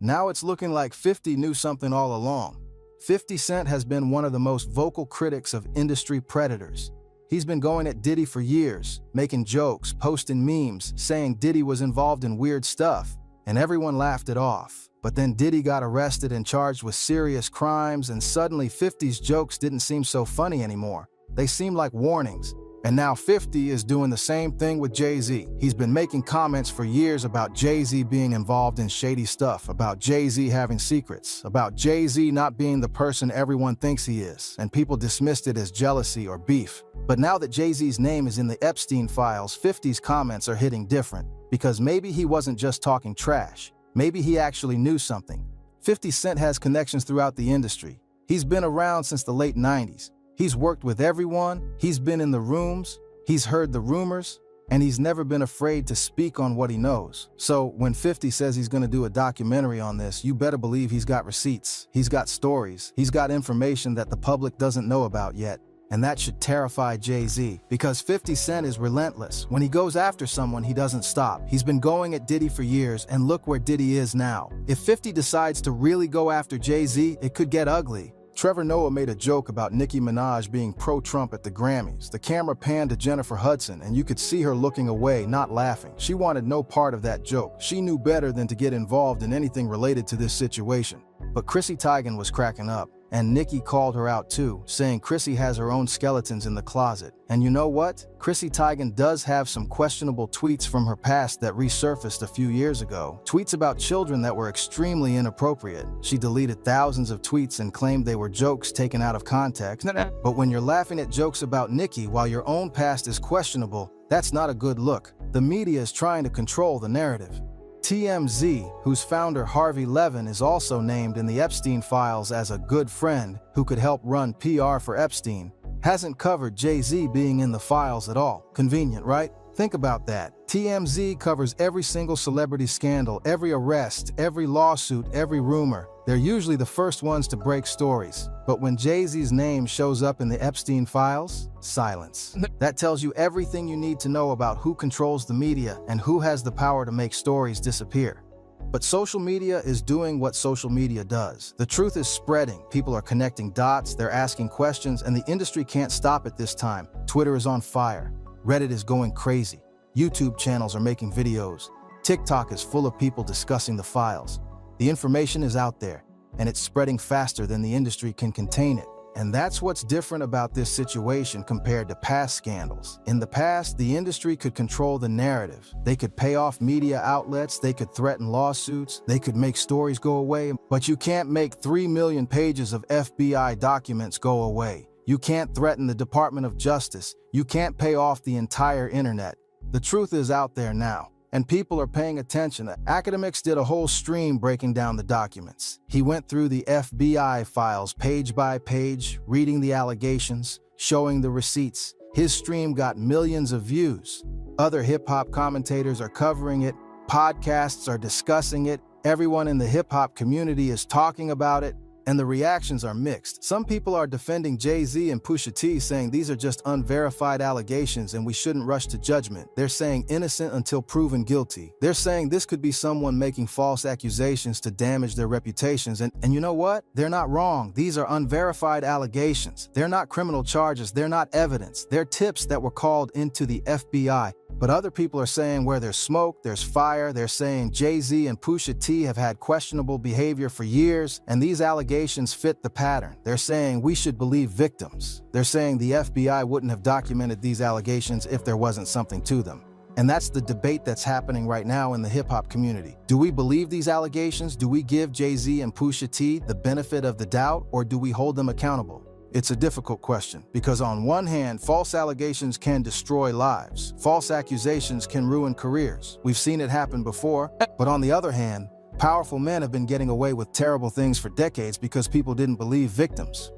it's looking like 50 knew something all along. 50 Cent has been one of the most vocal critics of industry predators. He's been going at Diddy for years, making jokes, posting memes, saying Diddy was involved in weird stuff, and everyone laughed it off. But then Diddy got arrested and charged with serious crimes, and suddenly 50's jokes didn't seem so funny anymore. They seemed like warnings. And now 50 is doing the same thing with Jay-Z. He's been making comments for years about Jay-Z being involved in shady stuff, about Jay-Z having secrets, about Jay-Z not being the person everyone thinks he is, and people dismissed it as jealousy or beef. But now that Jay-Z's name is in the Epstein files, 50's comments are hitting different, because maybe he wasn't just talking trash. Maybe he actually knew something. 50 Cent has connections throughout the industry. He's been around since the late 90s. He's worked with everyone, he's been in the rooms, he's heard the rumors, and he's never been afraid to speak on what he knows. So when 50 says he's gonna do a documentary on this, you better believe he's got receipts, he's got stories, he's got information that the public doesn't know about yet. And that should terrify Jay-Z, because 50 Cent is relentless. When he goes after someone, he doesn't stop. He's been going at Diddy for years, and look where Diddy is now. If 50 decides to really go after Jay-Z, it could get ugly. Trevor Noah made a joke about Nicki Minaj being pro-Trump at the Grammys. The camera panned to Jennifer Hudson, and you could see her looking away, not laughing. She wanted no part of that joke. She knew better than to get involved in anything related to this situation. But Chrissy Teigen was cracking up, and Nicki called her out too, saying Chrissy has her own skeletons in the closet. And you know what? Chrissy Teigen does have some questionable tweets from her past that resurfaced a few years ago. Tweets about children that were extremely inappropriate. She deleted thousands of tweets and claimed they were jokes taken out of context. But when you're laughing at jokes about Nicki while your own past is questionable, that's not a good look. The media is trying to control the narrative. TMZ, whose founder Harvey Levin is also named in the Epstein files as a good friend who could help run PR for Epstein, hasn't covered Jay-Z being in the files at all. Convenient, right? Think about that. TMZ covers every single celebrity scandal, every arrest, every lawsuit, every rumor. They're usually the first ones to break stories. But when Jay-Z's name shows up in the Epstein files, silence. That tells you everything you need to know about who controls the media and who has the power to make stories disappear. But social media is doing what social media does. The truth is spreading. People are connecting dots, they're asking questions, and the industry can't stop at this time. Twitter is on fire. Reddit is going crazy. YouTube channels are making videos. TikTok is full of people discussing the files. The information is out there, and it's spreading faster than the industry can contain it. And that's what's different about this situation compared to past scandals. In the past, the industry could control the narrative. They could pay off media outlets, they could threaten lawsuits, they could make stories go away, but you can't make 3 million pages of FBI documents go away. You can't threaten the Department of Justice. You can't pay off the entire internet. The truth is out there now, and people are paying attention. Academics did a whole stream breaking down the documents. He went through the FBI files page by page, reading the allegations, showing the receipts. His stream got millions of views. Other hip-hop commentators are covering it. Podcasts are discussing it. Everyone in the hip-hop community is talking about it. And the reactions are mixed. Some people are defending Jay-Z and Pusha T, saying these are just unverified allegations and we shouldn't rush to judgment. They're saying innocent until proven guilty. They're saying this could be someone making false accusations to damage their reputations. And you know what? They're not wrong. These are unverified allegations. They're not criminal charges. They're not evidence. They're tips that were called into the FBI. But other people are saying where there's smoke, there's fire. They're saying Jay-Z and Pusha T have had questionable behavior for years, and these allegations fit the pattern. They're saying we should believe victims. They're saying the FBI wouldn't have documented these allegations if there wasn't something to them. And that's the debate that's happening right now in the hip-hop community. Do we believe these allegations? Do we give Jay-Z and Pusha T the benefit of the doubt, or do we hold them accountable? It's a difficult question, because on one hand, false allegations can destroy lives. False accusations can ruin careers. We've seen it happen before. But on the other hand, powerful men have been getting away with terrible things for decades because people didn't believe victims.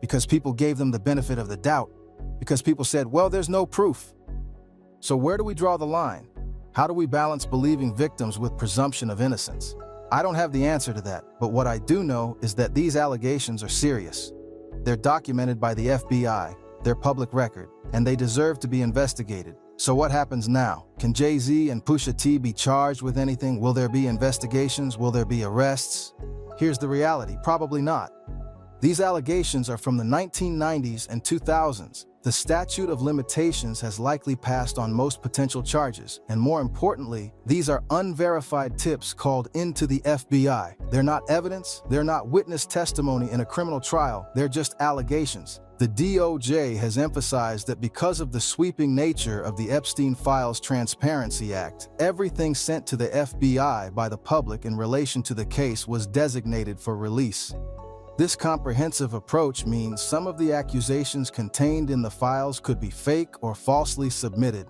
Because people gave them the benefit of the doubt. Because people said, well, there's no proof. So where do we draw the line? How do we balance believing victims with presumption of innocence? I don't have the answer to that, but what I do know is that these allegations are serious. They're documented by the FBI, they're public record, and they deserve to be investigated. So what happens now? Can Jay-Z and Pusha T be charged with anything? Will there be investigations? Will there be arrests? Here's the reality, probably not. These allegations are from the 1990s and 2000s. The statute of limitations has likely passed on most potential charges, and more importantly, these are unverified tips called into the FBI. They're not evidence, they're not witness testimony in a criminal trial, they're just allegations. The DOJ has emphasized that because of the sweeping nature of the Epstein Files Transparency Act, everything sent to the FBI by the public in relation to the case was designated for release. This comprehensive approach means some of the accusations contained in the files could be fake or falsely submitted.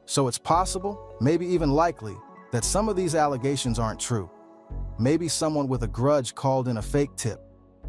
So it's possible, maybe even likely, that some of these allegations aren't true. Maybe someone with a grudge called in a fake tip.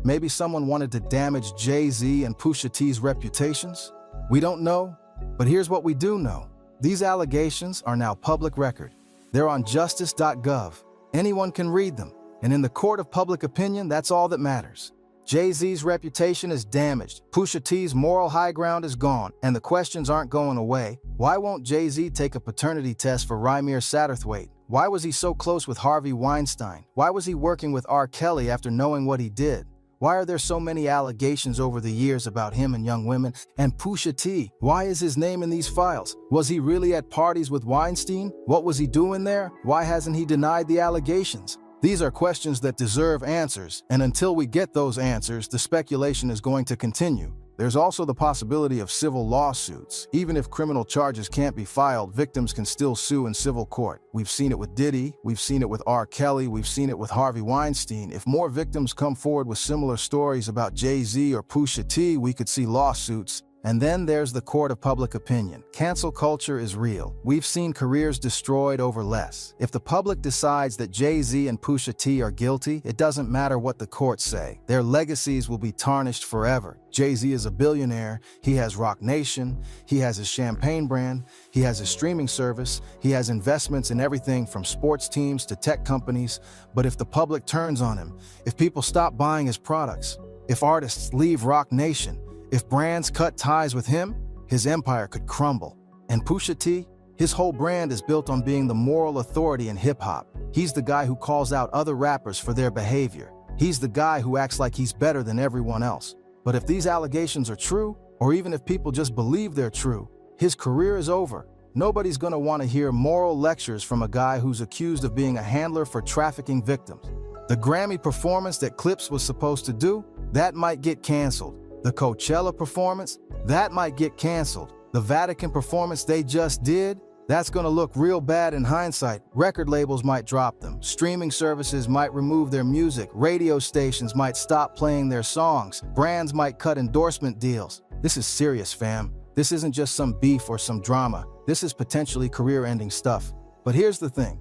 Maybe someone wanted to damage Jay-Z and Pusha T's reputations. We don't know, but here's what we do know. These allegations are now public record. They're on justice.gov. Anyone can read them. And in the court of public opinion, that's all that matters. Jay-Z's reputation is damaged, Pusha T's moral high ground is gone, and the questions aren't going away. Why won't Jay-Z take a paternity test for Rymir Satterthwaite? Why was he so close with Harvey Weinstein? Why was he working with R. Kelly after knowing what he did? Why are there so many allegations over the years about him and young women? And Pusha T, why is his name in these files? Was he really at parties with Weinstein? What was he doing there? Why hasn't he denied the allegations? These are questions that deserve answers, and until we get those answers, the speculation is going to continue. There's also the possibility of civil lawsuits. Even if criminal charges can't be filed, victims can still sue in civil court. We've seen it with Diddy, we've seen it with R. Kelly, we've seen it with Harvey Weinstein. If more victims come forward with similar stories about Jay-Z or Pusha T, we could see lawsuits. And then there's the court of public opinion. Cancel culture is real. We've seen careers destroyed over less. If the public decides that Jay-Z and Pusha T are guilty, it doesn't matter what the courts say. Their legacies will be tarnished forever. Jay-Z is a billionaire. He has Roc Nation. He has his champagne brand. He has his streaming service. He has investments in everything from sports teams to tech companies. But if the public turns on him, if people stop buying his products, if artists leave Roc Nation, if brands cut ties with him, his empire could crumble. And Pusha T, his whole brand is built on being the moral authority in hip-hop. He's the guy who calls out other rappers for their behavior. He's the guy who acts like he's better than everyone else. But if these allegations are true, or even if people just believe they're true, his career is over. Nobody's gonna want to hear moral lectures from a guy who's accused of being a handler for trafficking victims. The Grammy performance that Clips was supposed to do, that might get canceled. The Coachella performance, that might get canceled. The Vatican performance they just did, that's gonna look real bad in hindsight. Record labels might drop them. Streaming services might remove their music. Radio stations might stop playing their songs. Brands might cut endorsement deals. This is serious, fam. This isn't just some beef or some drama. This is potentially career-ending stuff. But here's the thing.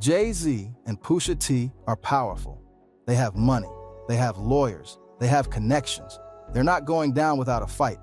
Jay-Z and Pusha T are powerful. They have money. They have lawyers. They have connections. They're not going down without a fight.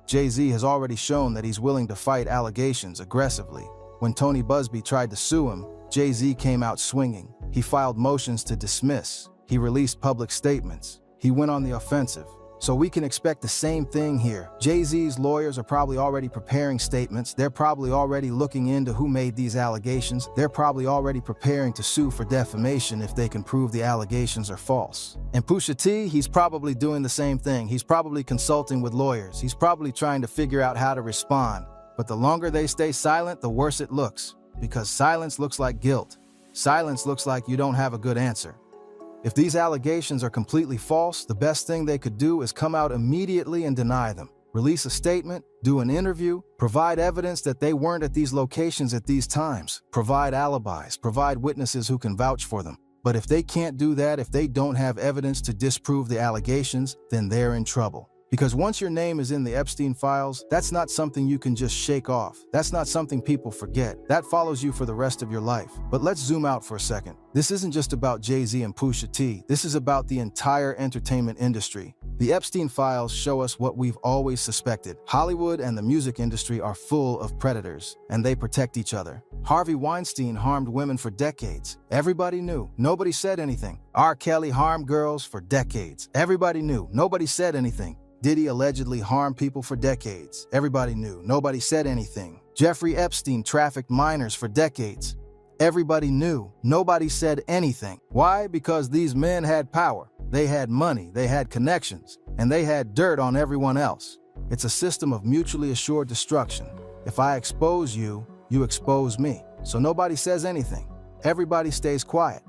Jay-Z has already shown that he's willing to fight allegations aggressively. When Tony Busby tried to sue him, Jay-Z came out swinging. He filed motions to dismiss. He released public statements. He went on the offensive. So we can expect the same thing here. Jay-Z's lawyers are probably already preparing statements. They're probably already looking into who made these allegations. They're probably already preparing to sue for defamation if they can prove the allegations are false. And Pusha T, he's probably doing the same thing. He's probably consulting with lawyers. He's probably trying to figure out how to respond. But the longer they stay silent, the worse it looks. Because silence looks like guilt. Silence looks like you don't have a good answer. If these allegations are completely false, the best thing they could do is come out immediately and deny them. Release a statement, do an interview, provide evidence that they weren't at these locations at these times, provide alibis, provide witnesses who can vouch for them. But if they can't do that, if they don't have evidence to disprove the allegations, then they're in trouble. Because once your name is in the Epstein files, that's not something you can just shake off. That's not something people forget. That follows you for the rest of your life. But let's zoom out for a second. This isn't just about Jay-Z and Pusha T. This is about the entire entertainment industry. The Epstein files show us what we've always suspected. Hollywood and the music industry are full of predators, and they protect each other. Harvey Weinstein harmed women for decades. Everybody knew. Nobody said anything. R. Kelly harmed girls for decades. Everybody knew. Nobody said anything. Diddy allegedly harmed people for decades. Everybody knew. Nobody said anything. Jeffrey Epstein trafficked minors for decades. Everybody knew. Nobody said anything. Why? Because these men had power. They had money. They had connections. And they had dirt on everyone else. It's a system of mutually assured destruction. If I expose you, you expose me. So nobody says anything. Everybody stays quiet.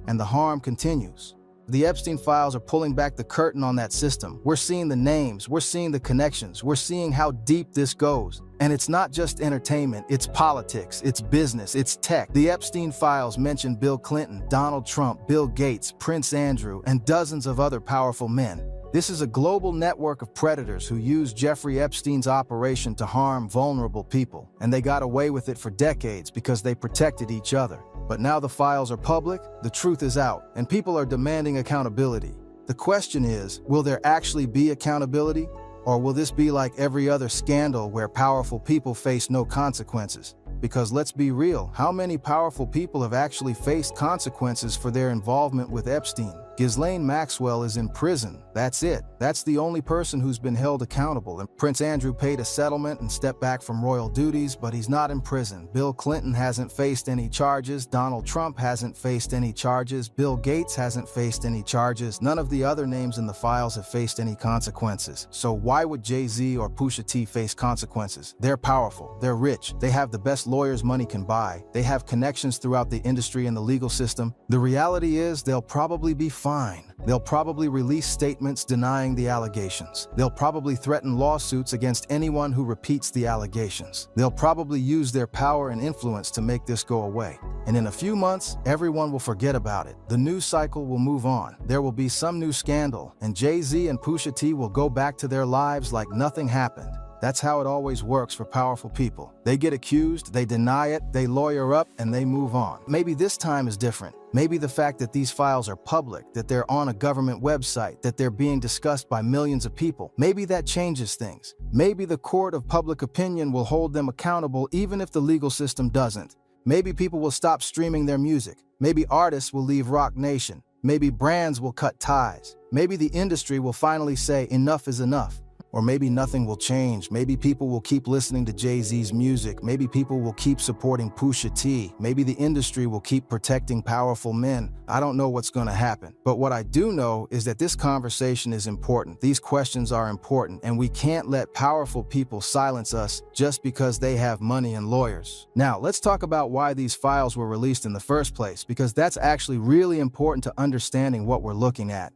And the harm continues. The Epstein files are pulling back the curtain on that system. We're seeing the names, we're seeing the connections, we're seeing how deep this goes. And it's not just entertainment, it's politics, it's business, it's tech. The Epstein files mention Bill Clinton, Donald Trump, Bill Gates, Prince Andrew, and dozens of other powerful men. This is a global network of predators who used Jeffrey Epstein's operation to harm vulnerable people. And they got away with it for decades because they protected each other. But now the files are public, the truth is out, and people are demanding accountability. The question is, will there actually be accountability? Or will this be like every other scandal where powerful people face no consequences? Because let's be real, how many powerful people have actually faced consequences for their involvement with Epstein? Ghislaine Maxwell is in prison. That's it. That's the only person who's been held accountable. And Prince Andrew paid a settlement and stepped back from royal duties, but he's not in prison. Bill Clinton hasn't faced any charges. Donald Trump hasn't faced any charges. Bill Gates hasn't faced any charges. None of the other names in the files have faced any consequences. So why would Jay-Z or Pusha T face consequences? They're powerful. They're rich. They have the best lawyers money can buy. They have connections throughout the industry and the legal system. The reality is they'll probably be fine. They'll probably release statements denying the allegations. They'll probably threaten lawsuits against anyone who repeats the allegations. They'll probably use their power and influence to make this go away. And in a few months, everyone will forget about it. The news cycle will move on. There will be some new scandal, and Jay-Z and Pusha T will go back to their lives like nothing happened. That's how it always works for powerful people. They get accused, they deny it, they lawyer up, and they move on. Maybe this time is different. Maybe the fact that these files are public, that they're on a government website, that they're being discussed by millions of people, maybe that changes things. Maybe the court of public opinion will hold them accountable even if the legal system doesn't. Maybe people will stop streaming their music. Maybe artists will leave Rock Nation. Maybe brands will cut ties. Maybe the industry will finally say enough is enough. Or maybe nothing will change. Maybe people will keep listening to Jay-Z's music. Maybe people will keep supporting Pusha T. Maybe the industry will keep protecting powerful men. I don't know what's going to happen. But what I do know is that this conversation is important. These questions are important, and we can't let powerful people silence us just because they have money and lawyers. Now, let's talk about why these files were released in the first place, because that's actually really important to understanding what we're looking at.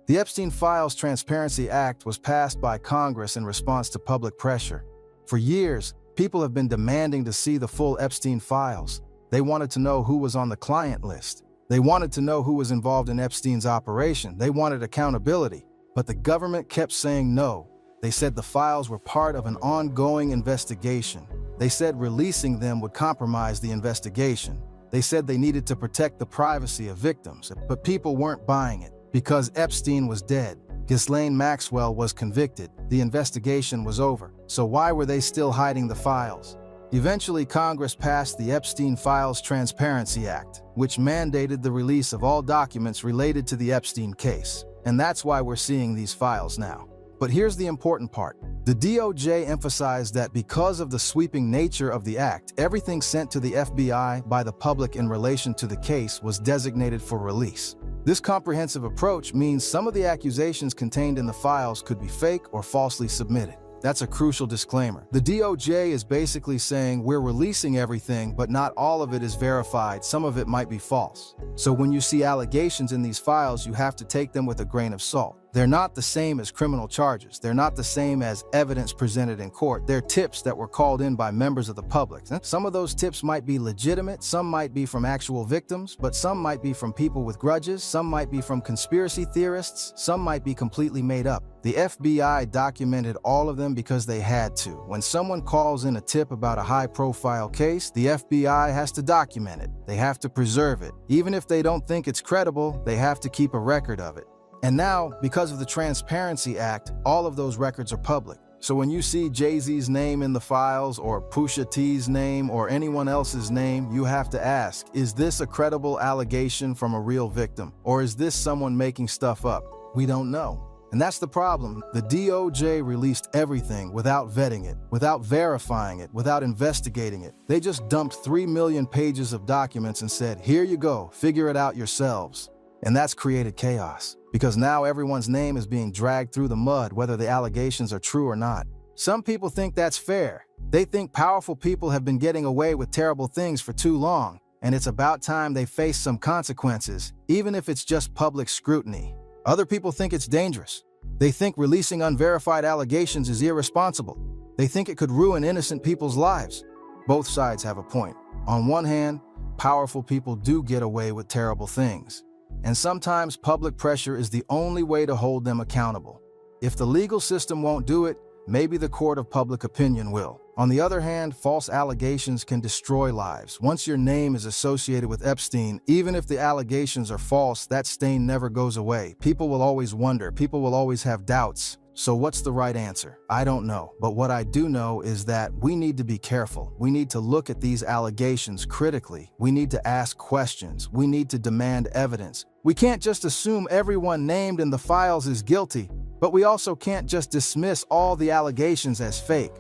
The Epstein Files Transparency Act was passed by Congress in response to public pressure. For years, people have been demanding to see the full Epstein files. They wanted to know who was on the client list. They wanted to know who was involved in Epstein's operation. They wanted accountability. But the government kept saying no. They said the files were part of an ongoing investigation. They said releasing them would compromise the investigation. They said they needed to protect the privacy of victims, but people weren't buying it. Because Epstein was dead, Ghislaine Maxwell was convicted, the investigation was over. So why were they still hiding the files? Eventually, Congress passed the Epstein Files Transparency Act, which mandated the release of all documents related to the Epstein case. And that's why we're seeing these files now. But here's the important part. The DOJ emphasized that because of the sweeping nature of the act, everything sent to the FBI by the public in relation to the case was designated for release. This comprehensive approach means some of the accusations contained in the files could be fake or falsely submitted. That's a crucial disclaimer. The DOJ is basically saying we're releasing everything, but not all of it is verified. Some of it might be false. So when you see allegations in these files, you have to take them with a grain of salt. They're not the same as criminal charges. They're not the same as evidence presented in court. They're tips that were called in by members of the public. Some of those tips might be legitimate, some might be from actual victims, but some might be from people with grudges, some might be from conspiracy theorists, some might be completely made up. The FBI documented all of them because they had to. When someone calls in a tip about a high-profile case, the FBI has to document it. They have to preserve it. Even if they don't think it's credible, they have to keep a record of it. And now, because of the Transparency Act, all of those records are public. So when you see Jay-Z's name in the files, or Pusha T's name, or anyone else's name, you have to ask, is this a credible allegation from a real victim? Or is this someone making stuff up? We don't know. And that's the problem. The DOJ released everything without vetting it, without verifying it, without investigating it. They just dumped 3 million pages of documents and said, here you go, figure it out yourselves. And that's created chaos, because now everyone's name is being dragged through the mud, whether the allegations are true or not. Some people think that's fair. They think powerful people have been getting away with terrible things for too long, and it's about time they face some consequences, even if it's just public scrutiny. Other people think it's dangerous. They think releasing unverified allegations is irresponsible. They think it could ruin innocent people's lives. Both sides have a point. On one hand, powerful people do get away with terrible things. And sometimes public pressure is the only way to hold them accountable. If the legal system won't do it, maybe the court of public opinion will. On the other hand, false allegations can destroy lives. Once your name is associated with Epstein, even if the allegations are false, that stain never goes away. People will always wonder. People will always have doubts. So what's the right answer? I don't know. But what I do know is that we need to be careful. We need to look at these allegations critically. We need to ask questions. We need to demand evidence. We can't just assume everyone named in the files is guilty, but we also can't just dismiss all the allegations as fake.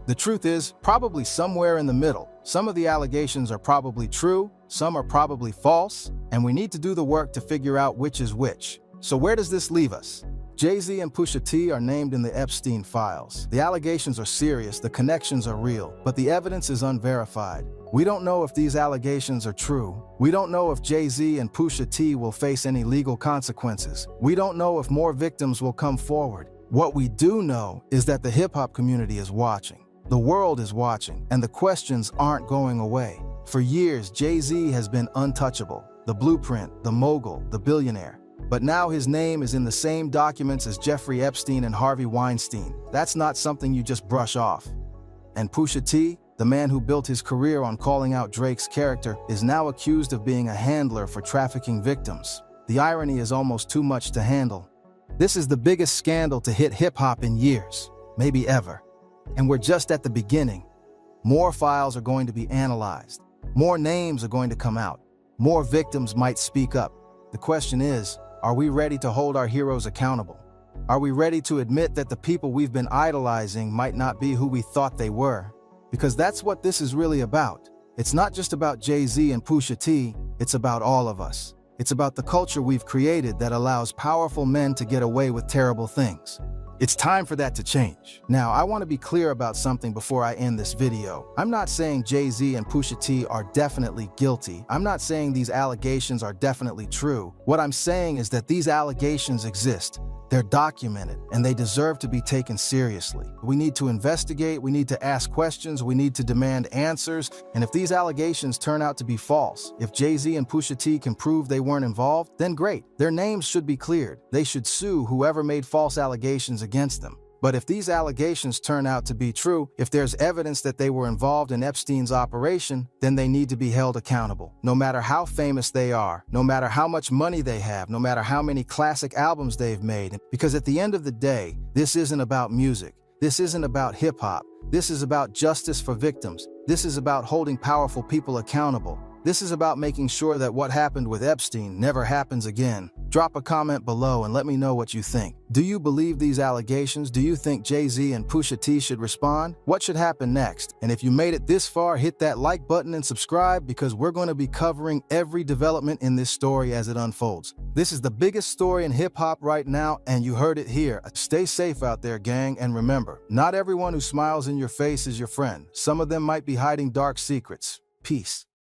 The truth is, probably somewhere in the middle. Some of the allegations are probably true, some are probably false, and we need to do the work to figure out which is which. So where does this leave us? Jay-Z and Pusha T are named in the Epstein files. The allegations are serious, the connections are real, but the evidence is unverified. We don't know if these allegations are true. We don't know if Jay-Z and Pusha T will face any legal consequences. We don't know if more victims will come forward. What we do know is that the hip-hop community is watching. The world is watching, and the questions aren't going away. For years, Jay-Z has been untouchable. The blueprint, the mogul, the billionaire. But now his name is in the same documents as Jeffrey Epstein and Harvey Weinstein. That's not something you just brush off. And Pusha T, the man who built his career on calling out Drake's character, is now accused of being a handler for trafficking victims. The irony is almost too much to handle. This is the biggest scandal to hit hip-hop in years, maybe ever. And we're just at the beginning. More files are going to be analyzed. More names are going to come out. More victims might speak up. The question is, are we ready to hold our heroes accountable? Are we ready to admit that the people we've been idolizing might not be who we thought they were? Because that's what this is really about. It's not just about Jay-Z and Pusha T, it's about all of us. It's about the culture we've created that allows powerful men to get away with terrible things. It's time for that to change. Now, I want to be clear about something before I end this video. I'm not saying Jay-Z and Pusha T are definitely guilty. I'm not saying these allegations are definitely true. What I'm saying is that these allegations exist. They're documented, and they deserve to be taken seriously. We need to investigate, we need to ask questions, we need to demand answers, and if these allegations turn out to be false, if Jay-Z and Pusha T can prove they weren't involved, then great. Their names should be cleared. They should sue whoever made false allegations against them. But if these allegations turn out to be true, if there's evidence that they were involved in Epstein's operation, then they need to be held accountable. No matter how famous they are, no matter how much money they have, no matter how many classic albums they've made. Because at the end of the day, this isn't about music. This isn't about hip-hop. This is about justice for victims. This is about holding powerful people accountable. This is about making sure that what happened with Epstein never happens again. Drop a comment below and let me know what you think. Do you believe these allegations? Do you think Jay-Z and Pusha T should respond? What should happen next? And if you made it this far, hit that like button and subscribe because we're going to be covering every development in this story as it unfolds. This is the biggest story in hip-hop right now, and you heard it here. Stay safe out there, gang, and remember, not everyone who smiles in your face is your friend. Some of them might be hiding dark secrets. Peace.